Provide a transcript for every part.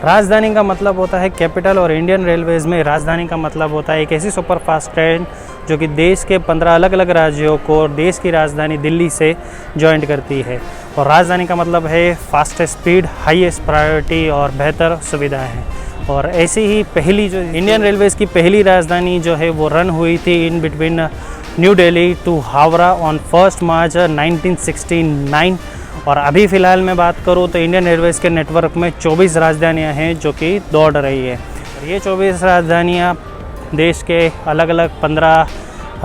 राजधानी का मतलब होता है कैपिटल, और इंडियन रेलवेज़ में राजधानी का मतलब होता है एक ऐसी सुपरफास्ट ट्रेन जो कि देश के 15 अलग अलग राज्यों को और देश की राजधानी दिल्ली से जॉइंट करती है। और राजधानी का मतलब है फास्टेस्ट स्पीड, हाईएस्ट प्रायोरिटी और बेहतर सुविधाएं हैं। और ऐसी ही पहली जो इंडियन रेलवेज़ की पहली राजधानी जो है वो रन हुई थी in between New Delhi to Howrah on 1 March 1969। और अभी फ़िलहाल मैं बात करूँ तो इंडियन रेलवेज़ के नेटवर्क में 24 राजधानियाँ हैं जो कि दौड़ रही है। और ये 24 राजधानियाँ देश के अलग अलग 15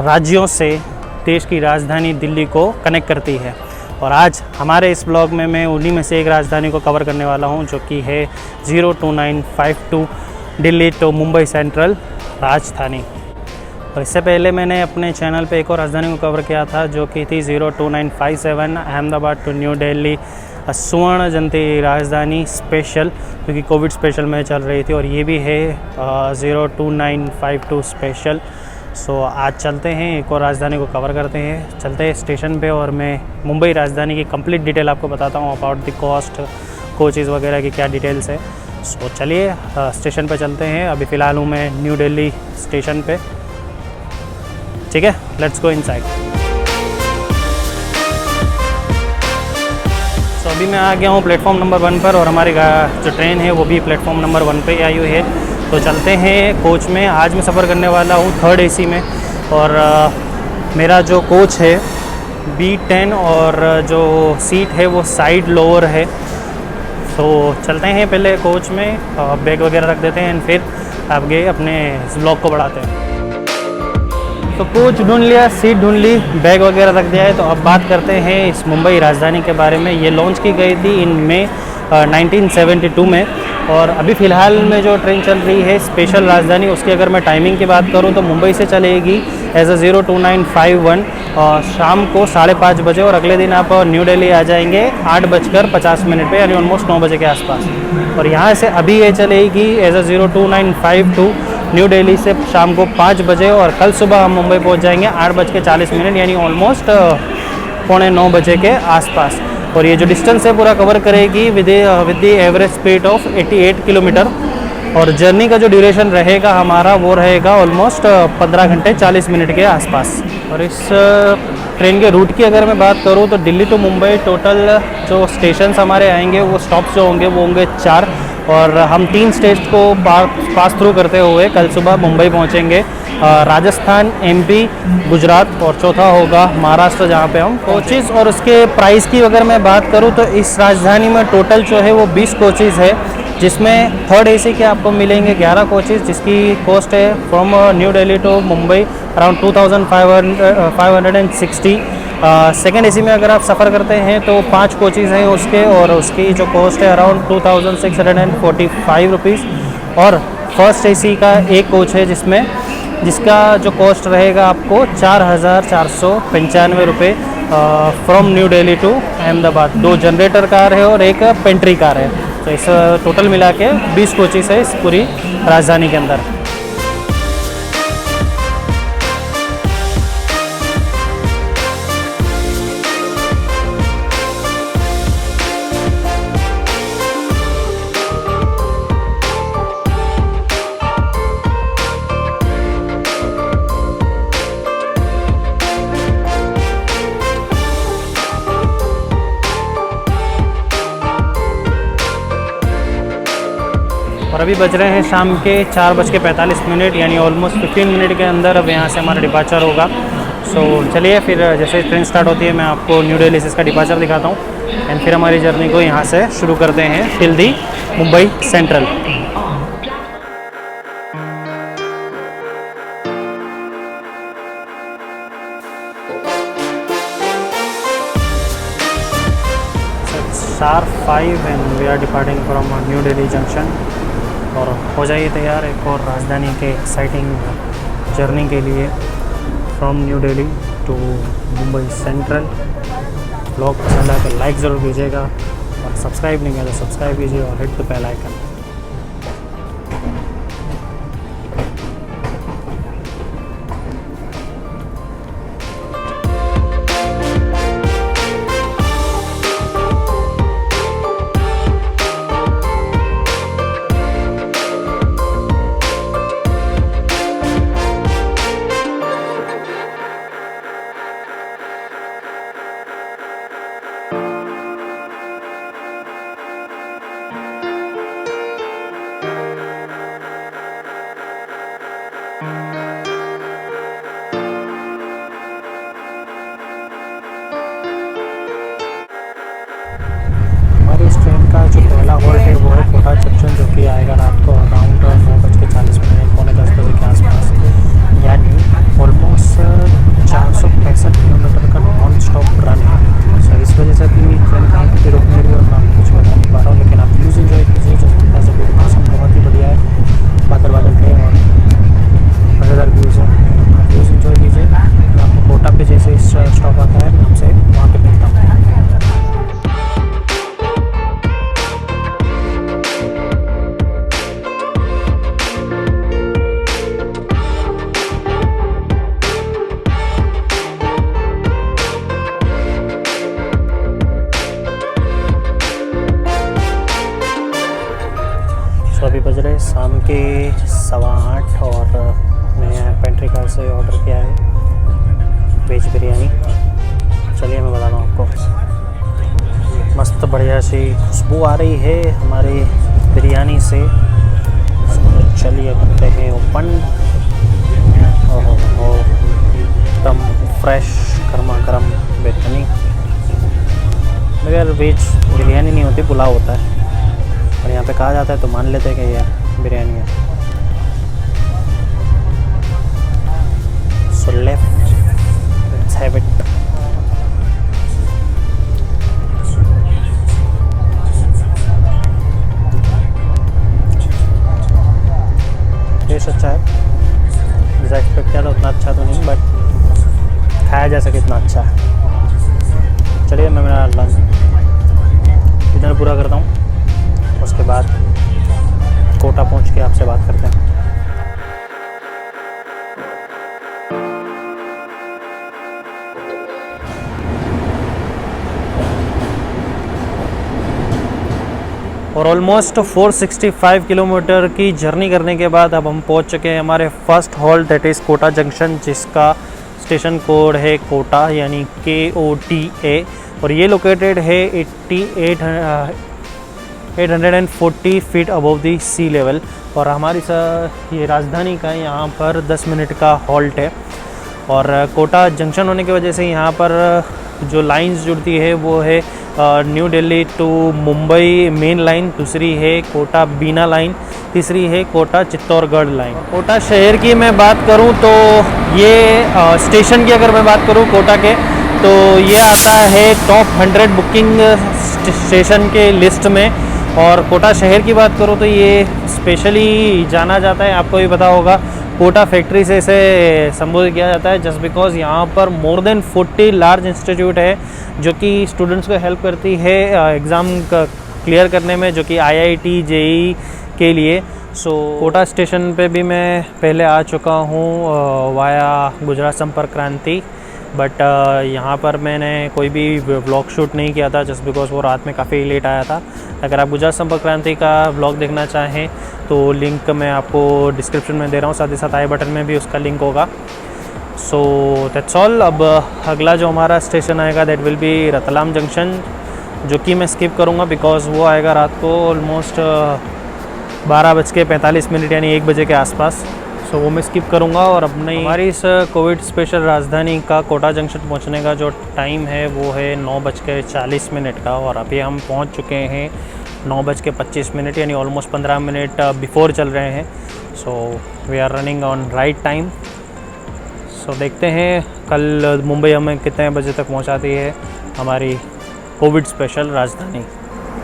राज्यों से देश की राजधानी दिल्ली को कनेक्ट करती है। और आज हमारे इस ब्लॉग में मैं उन्हीं में से एक राजधानी को कवर करने वाला हूं, जो कि है 02952 दिल्ली टू मुंबई सेंट्रल राजधानी। और इससे पहले मैंने अपने चैनल पे एक और राजधानी को कवर किया था जो कि थी 02957 अहमदाबाद टू न्यू दिल्ली स्वर्ण जयंती राजधानी स्पेशल, क्योंकि कोविड स्पेशल में चल रही थी। और ये भी है 02952 स्पेशल। सो आज चलते हैं, एक और राजधानी को कवर करते हैं। चलते हैं स्टेशन पे और मैं मुंबई राजधानी की कंप्लीट डिटेल आपको बताता हूँ अबाउट द कॉस्ट, कोचेज़ वगैरह की क्या डिटेल्स है। सो चलिए स्टेशन पे चलते हैं। अभी फ़िलहाल हूँ मैं न्यू दिल्ली स्टेशन पे, ठीक है। Let's go inside. सो अभी मैं आ गया हूँ प्लेटफॉर्म नंबर 1 पर, और हमारी जो ट्रेन है वो भी प्लेटफॉर्म नंबर 1 पे आई हुई है। तो चलते हैं कोच में। आज मैं सफ़र करने वाला हूँ 3rd AC में, और मेरा जो कोच है B10 और जो सीट है वो साइड लोअर है। तो चलते हैं पहले कोच में, बैग वगैरह रख देते हैं, फिर आगे अपने ब्लॉग को बढ़ाते हैं। तो कोच ढूंढ लिया, सीट ढूंढ ली, बैग वगैरह रख दिया है। तो अब बात करते हैं इस मुंबई राजधानी के बारे में। ये लॉन्च की गई थी इन मई 1972 में, और अभी फ़िलहाल में जो ट्रेन चल रही है स्पेशल राजधानी, उसकी अगर मैं टाइमिंग की बात करूं तो मुंबई से चलेगी एज अ 02951 शाम को 5:30 बजे, और अगले दिन आप न्यू दिल्ली आ जाएंगे 8:50 पे, यानी ऑलमोस्ट 9 बजे के आसपास। और यहाँ से अभी ये चलेगी एज अ 02952 न्यू दिल्ली से शाम को 5 बजे, और कल सुबह हम मुंबई पहुँच जाएंगे 8:40, यानी ऑलमोस्ट 8:45 बजे के आसपास। और ये जो डिस्टेंस है पूरा कवर करेगी with the average speed of 88 kilometre. और जर्नी का जो ड्यूरेशन रहेगा हमारा वो रहेगा ऑलमोस्ट 15 घंटे 40 मिनट के आसपास। और इस ट्रेन के रूट की अगर मैं बात करूँ तो दिल्ली टू मुंबई टोटल जो स्टेशंस हमारे आएंगे, वो स्टॉप्स जो होंगे वो होंगे 4, और हम 3 स्टेट को पास थ्रू करते हुए कल सुबह मुंबई पहुंचेंगे। राजस्थान, MP, गुजरात, और चौथा होगा महाराष्ट्र, जहां पे हम कोचेज़। और उसके प्राइस की अगर मैं बात करूं तो इस राजधानी में टोटल जो है वो 20 कोचेज़ है, जिसमें 3rd AC के आपको मिलेंगे 11 कोचेज़, जिसकी कॉस्ट है from New Delhi to Mumbai around 2560। 2nd AC में अगर आप सफ़र करते हैं तो 5 कोचेज़ हैं उसके, और उसकी जो कॉस्ट है अराउंड 2645 रुपीज़। और 1st AC का एक कोच है जिसका जो कॉस्ट रहेगा आपको 4495 रुपये from New Delhi to Ahmedabad. 2 generator car है और एक पेंट्री कार है। तो इस टोटल मिला के 20 कोचेज़ है इस पूरी राजधानी के अंदर। और अभी बज रहे हैं शाम के 4:45, यानी ऑलमोस्ट 15 मिनट के अंदर अब यहाँ से हमारा डिपार्चर होगा। सो चलिए फिर जैसे ट्रेन स्टार्ट होती है मैं आपको न्यू दिल्ली से इसका डिपार्चर दिखाता हूँ, एंड फिर हमारी जर्नी को यहाँ से शुरू करते हैं till the Mumbai central. Sharp 5 and we are departing from new Delhi junction. और हो जाइए तैयार एक और राजधानी के एक्साइटिंग जर्नी के लिए from New Delhi to Mumbai central. Blog पसंद आए तो लाइक ज़रूर कीजिएगा, और सब्सक्राइब नहीं किया तो सब्सक्राइब कीजिए और हिट द बेल आइकन। हमारी इस ट्रेन का जो पहला हॉल्ट है वो है कोटा जंक्शन, जो कि आएगा रात को अराउंड 9:40 पौने 10 बजे के आसपास। यानी ऑलमोस्ट 465 किलोमीटर का नॉन स्टॉप रन है। सो इस वजह से भी ट्रेन कहीं पर रुकने की और मैं आपको कुछ बता नहीं पा रहा हूँ, लेकिन आप व्यूज़ इन्जॉय कीजिए। जैसे मौसम बहुत ही बढ़िया है, बादल बादल के और मज़ेदार व्यूज़ है। आप व्यूज़ इन्जॉय कीजिए। मैं आपको कोटा पे जैसे स्टॉप आता है मैं आपसे वहाँ पे मिलता हूँ। तो अभी बज रहे शाम के 8:15 और मैं पेंट्री कार से ऑर्डर किया है वेज बिरयानी। चलिए मैं बताता हूँ आपको। मस्त बढ़िया सी खुशबू आ रही है हमारी बिरयानी से। तो चलिए करते हैं ओपन। ओहो, एकदम फ्रेश गर्मा गर्म बिरयानी। मगर वेज बिरयानी नहीं होती, पुलाव होता है, और यहाँ पे कहा जाता है तो मान लेते हैं कि ये बिरयानी है। So let's have it. Taste अच्छा है, जैसा एक्सपेक्ट किया था उतना अच्छा तो नहीं, बट खाया जा सके इतना अच्छा है। चलिए मैं मेरा लंच डिनर पूरा करता हूँ, उसके बाद कोटा पहुंच के आपसे बात करते हैं। और ऑलमोस्ट 465 किलोमीटर की जर्नी करने के बाद अब हम पहुंच चुके हैं हमारे first halt, that is Kota junction, जिसका स्टेशन कोड है कोटा यानी KOTA, और ये लोकेटेड है 840 feet above the sea level. और हमारी ये राजधानी का यहाँ पर 10 मिनट का हॉल्ट है। और कोटा जंक्शन होने की वजह से यहाँ पर जो लाइंस जुड़ती है वो है New Delhi to Mumbai main line, दूसरी है कोटा बीना लाइन, तीसरी है कोटा चित्तौड़गढ़ लाइन। कोटा शहर की मैं बात करूँ तो ये स्टेशन की अगर मैं बात करूँ कोटा के, तो ये आता है टॉप 100 बुकिंग स्टेशन के लिस्ट में। और कोटा शहर की बात करूँ तो ये स्पेशली जाना जाता है, आपको भी पता होगा, कोटा फैक्ट्री से इसे संबोधित किया जाता है, जस्ट बिकॉज यहाँ पर मोर देन 40 लार्ज इंस्टीट्यूट है जो कि स्टूडेंट्स को हेल्प करती है एग्ज़ाम क्लियर करने में, जो कि IIT JEE के लिए। सो कोटा स्टेशन पे भी मैं पहले आ चुका हूँ वाया गुजरात संपर्क क्रांति, बट यहाँ पर मैंने कोई भी व्लॉग शूट नहीं किया था, जस्ट बिकॉज वो रात में काफ़ी लेट आया था। अगर आप गुजरात संपर्क क्रांति का व्लॉग देखना चाहें तो लिंक मैं आपको डिस्क्रिप्शन में दे रहा हूँ, साथ ही साथ आई बटन में भी उसका लिंक होगा। So that's all. अब अगला जो हमारा स्टेशन आएगा that will B Ratlam junction, जो कि मैं स्किप करूँगा बिकॉज वो आएगा रात को ऑलमोस्ट 12:45 यानी 1 बजे के आसपास। सो वो मैं स्किप करूँगा। और अपनी हमारी इस कोविड स्पेशल राजधानी का कोटा जंक्शन पहुँचने का जो टाइम है वो है 9:40 का, और अभी हम पहुँच चुके हैं 9:25 यानी ऑलमोस्ट 15 मिनट बिफोर चल रहे हैं। So we are running on right time. So देखते हैं कल मुंबई हमें कितने बजे तक पहुँचाती है हमारी कोविड स्पेशल राजधानी।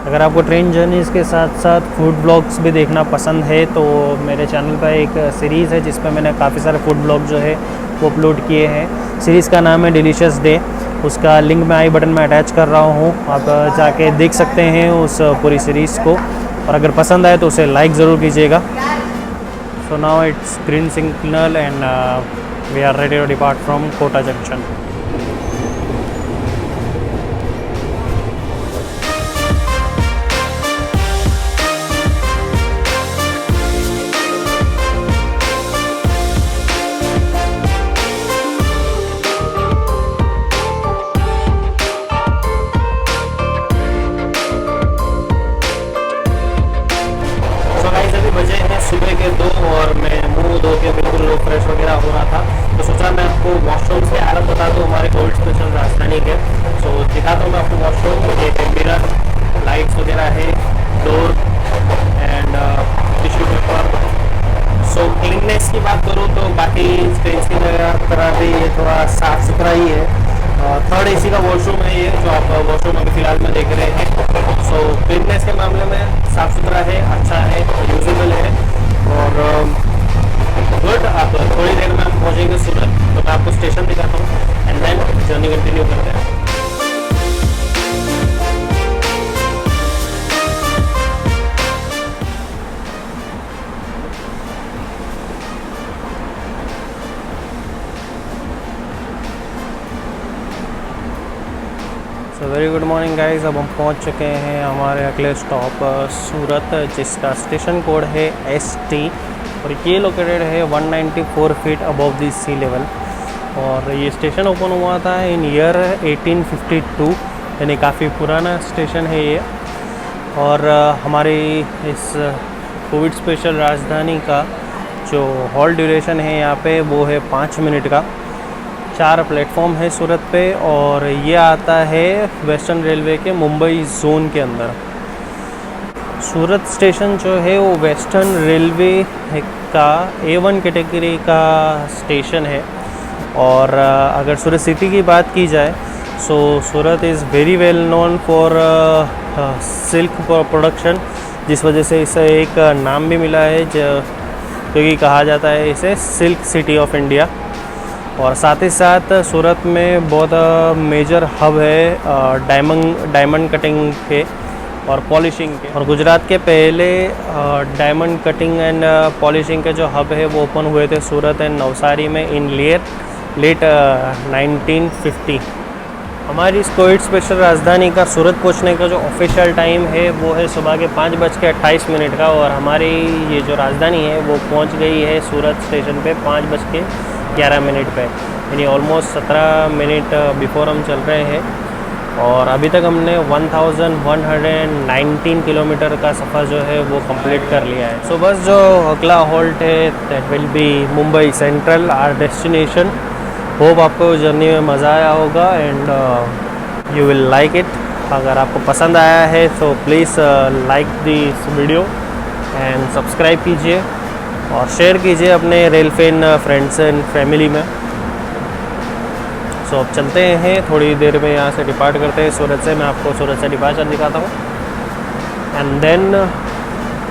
अगर आपको ट्रेन जर्नीज़ के साथ साथ फूड ब्लॉग्स भी देखना पसंद है तो मेरे चैनल पर एक सीरीज़ है जिस पर मैंने काफ़ी सारे फूड ब्लॉग जो है वो अपलोड किए हैं। सीरीज़ का नाम है डिलीशियस डे, उसका लिंक मैं आई बटन में अटैच कर रहा हूँ, आप जाके देख सकते हैं उस पूरी सीरीज़ को, और अगर पसंद आए तो उसे लाइक ज़रूर कीजिएगा। So now it's green signal and we are ready to depart from Kota junction. सुबह के 2 और मैं मुंह धो के बिल्कुल दिखाता हूँ मैं आपको वॉशरूम। ये है मिरर, लाइट्स वगैरह है, door and tissue paper. So cleanness की बात करूँ तो बाकी स्टेज की तरह भी ये थोड़ा साफ सुथरा ही है। थर्ड एसी का वॉशरूम है ये, जो आप वॉशरूम अभी फिलहाल में देख रहे हैं। सो क्लीननेस के मामले में साफ सुथरा है, अच्छा है, यूजेबल है और गुड। आप थोड़ी देर में हम पहुँचेंगे सूरत, तो मैं आपको स्टेशन दिखाता हूँ एंड देन जर्नी कंटिन्यू करते हैं। So very good morning guys. अब हम पहुंच चुके हैं हमारे अगले स्टॉप सूरत, जिसका स्टेशन कोड है ST और ये लोकेटेड है 194 feet above the sea level. और ये स्टेशन ओपन हुआ था इन ईयर 1852, यानी काफ़ी पुराना स्टेशन है ये। और हमारी इस कोविड स्पेशल राजधानी का जो हॉल ड्यूरेशन है यहाँ पे वो है 5 मिनट का। 4 प्लेटफॉर्म है सूरत पे और ये आता है वेस्टर्न रेलवे के मुंबई जोन के अंदर। सूरत स्टेशन जो है वो वेस्टर्न रेलवे का A1 कैटेगरी का स्टेशन है। और अगर सूरत सिटी की बात की जाए so Surat is very well known for silk production, जिस वजह से इसे एक नाम भी मिला है क्योंकि कहा जाता है इसे सिल्क सिटी ऑफ इंडिया। और साथ ही साथ सूरत में बहुत मेजर हब है डायमंड कटिंग के और पॉलिशिंग के। और गुजरात के पहले डायमंड कटिंग एंड पॉलिशिंग के जो हब है वो ओपन हुए थे सूरत एंड नवसारी में इन लेट 1950। हमारी इस कोविड स्पेशल राजधानी का सूरत पहुंचने का जो ऑफिशियल टाइम है वो है सुबह के 5:28 का। और हमारी ये जो राजधानी है वो पहुंच गई है सूरत स्टेशन पे 5:11 पे, यानी ऑलमोस्ट 17 मिनट बिफोर हम चल रहे हैं। और अभी तक हमने 1119 किलोमीटर का सफ़र जो है वो कंप्लीट कर लिया है। सो बस जो अगला हॉल्ट है that will be Mumbai central, our destination. Hope आपको जर्नी में मज़ा आया होगा and you will like it. अगर आपको पसंद आया है तो please like this video and subscribe कीजिए और शेयर कीजिए अपने rail fan friends and family में। सो अब चलते हैं, थोड़ी देर में यहाँ से डिपार्ट करते हैं सूरत से। मैं आपको सूरत से डिपार्चर दिखाता हूँ एंड देन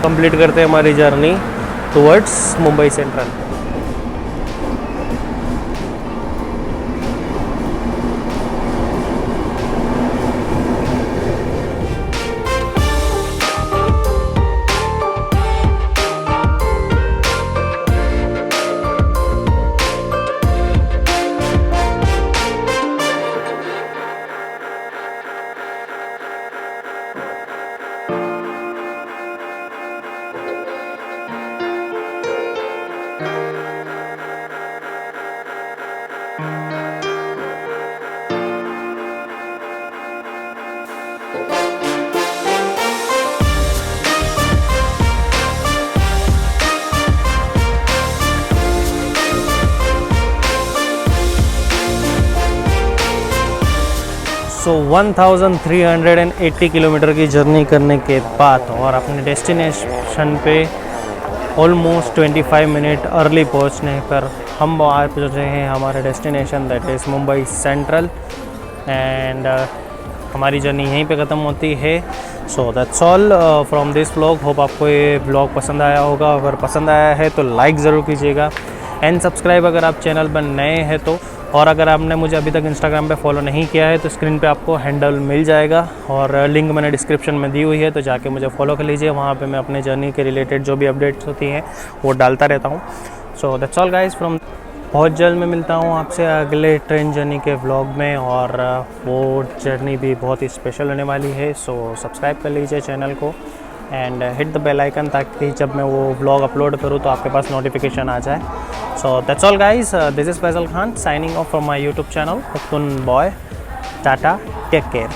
कंप्लीट करते हैं हमारी जर्नी टुवर्ड्स मुंबई सेंट्रल। सो 1380 किलोमीटर की जर्नी करने के बाद और अपने डेस्टिनेशन पे ऑलमोस्ट 25 मिनट अर्ली पहुंचने पर हम आ पहुँचे हैं हमारे destination that is Mumbai central. And हमारी जर्नी यहीं पे ख़त्म होती है। So that's all from this vlog. Hope आपको ये व्लॉग पसंद आया होगा। अगर पसंद आया है तो लाइक ज़रूर कीजिएगा एंड सब्सक्राइब अगर आप चैनल पर नए हैं तो। और अगर आपने मुझे अभी तक इंस्टाग्राम पे फॉलो नहीं किया है तो स्क्रीन पे आपको हैंडल मिल जाएगा और लिंक मैंने डिस्क्रिप्शन में दी हुई है, तो जाके मुझे फॉलो कर लीजिए। वहाँ पे मैं अपने जर्नी के रिलेटेड जो भी अपडेट्स होती हैं वो डालता रहता हूँ। So that's all guys from. बहुत जल्द मैं मिलता हूँ आपसे अगले ट्रेन जर्नी के व्लॉग में और वो जर्नी भी बहुत ही स्पेशल होने वाली है। सो सब्सक्राइब कर लीजिए चैनल को and hit the bell icon ताकि जब मैं वो व्लॉग अपलोड करूँ तो आपके पास नोटिफिकेशन आ जाए। So that's all guys, this is Faisal Khan signing off from my YouTube channel Uktun Boy. Tata, take care.